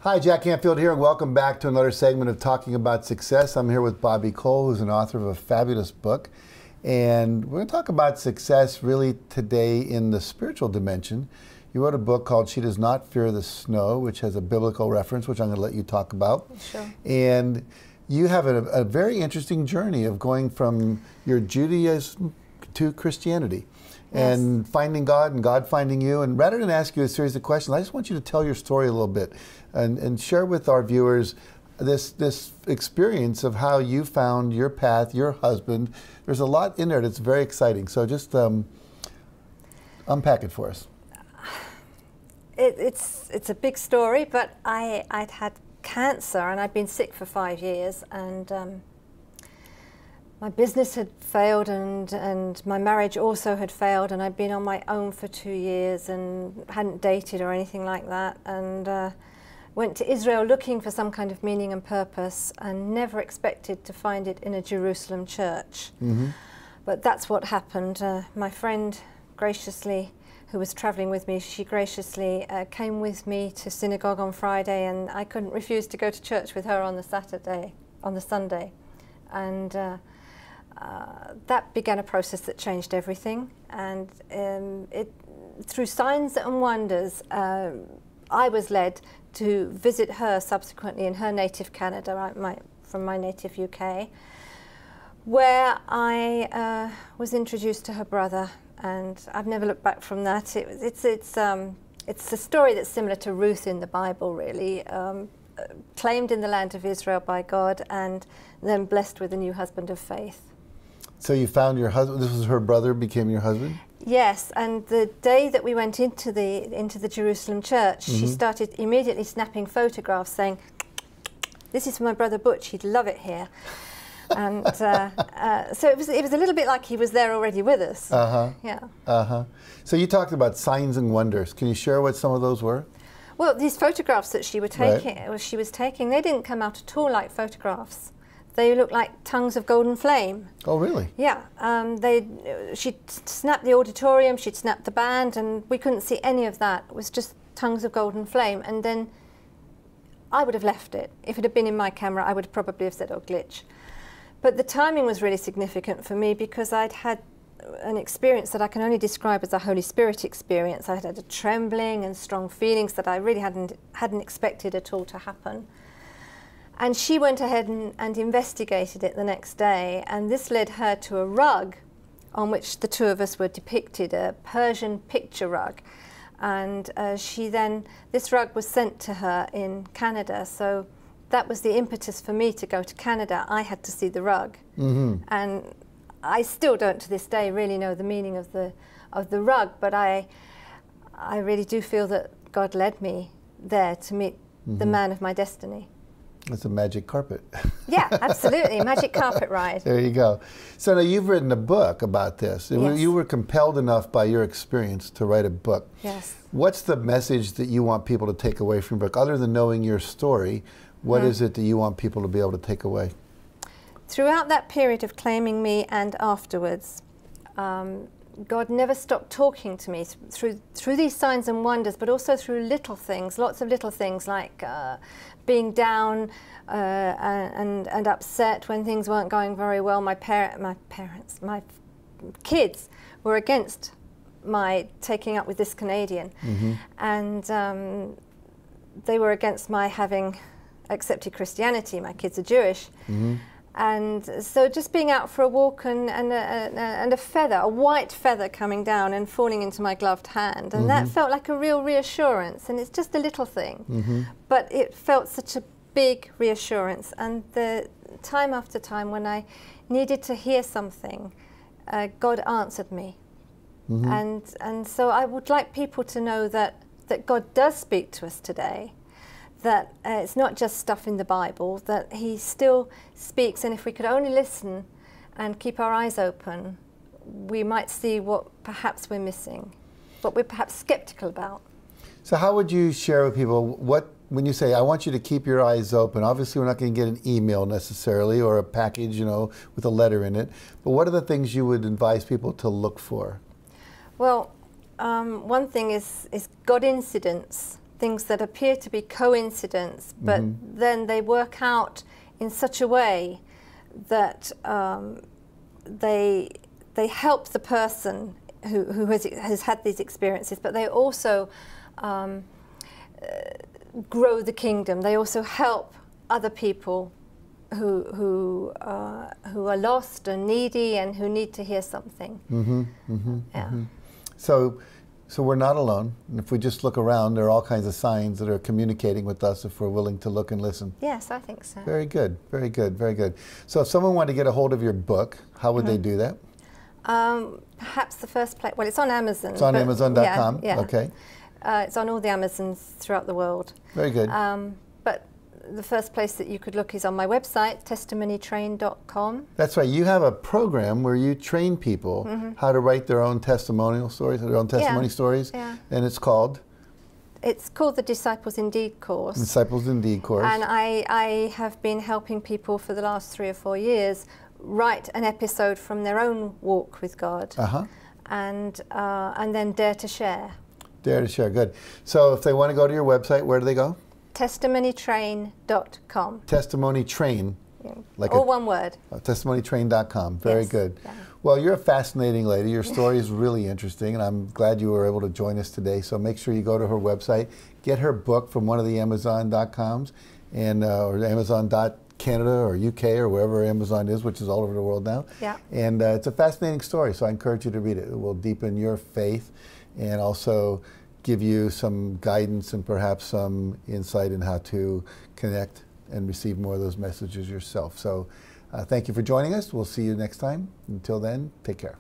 Hi, Jack Canfield here, and welcome back to another segment of Talking About Success. I'm here with Bobbie Cole, who's an author of a fabulous book. And we're going to talk about success really today in the spiritual dimension. You wrote a book called She Does Not Fear the Snow, which has a biblical reference, which I'm going to let you talk about. Sure. And you have a very interesting journey of going from your Judaism to Christianity. Yes. And finding God and God finding you. And rather than ask you a series of questions, I just want you to tell your story a little bit and share with our viewers this experience of how you found your path, your husband. There's a lot in there that's very exciting. So just unpack it for us. It's a big story, but I'd had cancer and I'd been sick for 5 years, and my business had failed, and my marriage also had failed, and I'd been on my own for 2 years and hadn't dated or anything like that, and went to Israel looking for some kind of meaning and purpose, and never expected to find it in a Jerusalem church. Mm-hmm. But that's what happened. My friend graciously, who was traveling with me, she graciously came with me to synagogue on Friday, and I couldn't refuse to go to church with her on the Sunday. And that began a process that changed everything. And through signs and wonders, I was led to visit her subsequently in her native Canada, from my native UK, where I was introduced to her brother, and I've never looked back from that. It's a story that's similar to Ruth in the Bible, really. Claimed in the land of Israel by God, and then blessed with a new husband of faith. So you found your husband, this was her brother, became your husband? Yes, and the day that we went into the Jerusalem church, mm-hmm. she started immediately snapping photographs saying, "This is for my brother Butch, he'd love it here." And so it was a little bit like he was there already with us. Uh-huh. Yeah. Uh-huh. So you talked about signs and wonders. Can you share what some of those were? Well, these photographs that she was taking, they didn't come out at all like photographs. They looked like tongues of golden flame. Oh, really? Yeah. She'd snapped the auditorium, she'd snapped the band, and we couldn't see any of that. It was just tongues of golden flame. And then I would have left it. If it had been in my camera, I would probably have said, "Oh, glitch." But the timing was really significant for me, because I'd had an experience that I can only describe as a Holy Spirit experience. I had a trembling and strong feelings that I really hadn't expected at all to happen. And she went ahead and investigated it the next day, and this led her to a rug on which the two of us were depicted, a Persian picture rug. And this rug was sent to her in Canada, so that was the impetus for me to go to Canada. I had to see the rug. Mm-hmm. And I still don't to this day really know the meaning of the rug, but I really do feel that God led me there to meet mm-hmm. the man of my destiny. It's a magic carpet. Yeah, absolutely. Magic carpet ride. There you go. So now you've written a book about this. Yes. You were compelled enough by your experience to write a book. Yes. What's the message that you want people to take away from your book? Other than knowing your story, what is it that you want people to be able to take away? Throughout that period of claiming me and afterwards, God never stopped talking to me through these signs and wonders, but also through little things, lots of little things, like being down and upset when things weren't going very well. My kids were against my taking up with this Canadian, mm-hmm. and they were against my having accepted Christianity. My kids are Jewish. Mm-hmm. And so just being out for a walk and a feather, a white feather coming down and falling into my gloved hand. And mm-hmm. that felt like a real reassurance. And it's just a little thing. Mm-hmm. But it felt such a big reassurance. And the time after time when I needed to hear something, God answered me. Mm-hmm. And so I would like people to know that God does speak to us today. That it's not just stuff in the Bible, that he still speaks, and if we could only listen and keep our eyes open, we might see what perhaps we're missing, what we're perhaps skeptical about. So how would you share with people, when you say, I want you to keep your eyes open, obviously we're not going to get an email necessarily or a package, with a letter in it, but what are the things you would advise people to look for? Well, one thing is God incidents, things that appear to be coincidence, but then they work out in such a way that they help the person who has had these experiences, but they also grow the kingdom. They also help other people who are lost and needy and who need to hear something. So we're not alone. And if we just look around, there are all kinds of signs that are communicating with us if we're willing to look and listen. Yes, I think so. Very good, very good, very good. So if someone wanted to get a hold of your book, how would they do that? Perhaps the first place, well, it's on Amazon. It's on Amazon.com? Yeah. Okay. It's on all the Amazons throughout the world. Very good. But the first place that you could look is on my website, testimonytrain.com. That's right. You have a program where you train people how to write their own testimonial stories, their own testimony stories, and it's called? It's called the Disciples Indeed course. Disciples Indeed course. And I have been helping people for the last 3 or 4 years write an episode from their own walk with God, and then dare to share. Dare to share, good. So if they want to go to your website, where do they go? Testimonytrain.com. Testimony Train. Like all one word. Testimonytrain.com. Very good. Yeah. Well, you're a fascinating lady. Your story is really interesting, and I'm glad you were able to join us today. So make sure you go to her website, get her book from one of the Amazon.coms, and or Amazon.Canada or UK or wherever Amazon is, which is all over the world now. Yeah. And it's a fascinating story, so I encourage you to read it. It will deepen your faith and also give you some guidance and perhaps some insight in how to connect and receive more of those messages yourself. So thank you for joining us. We'll see you next time. Until then, take care.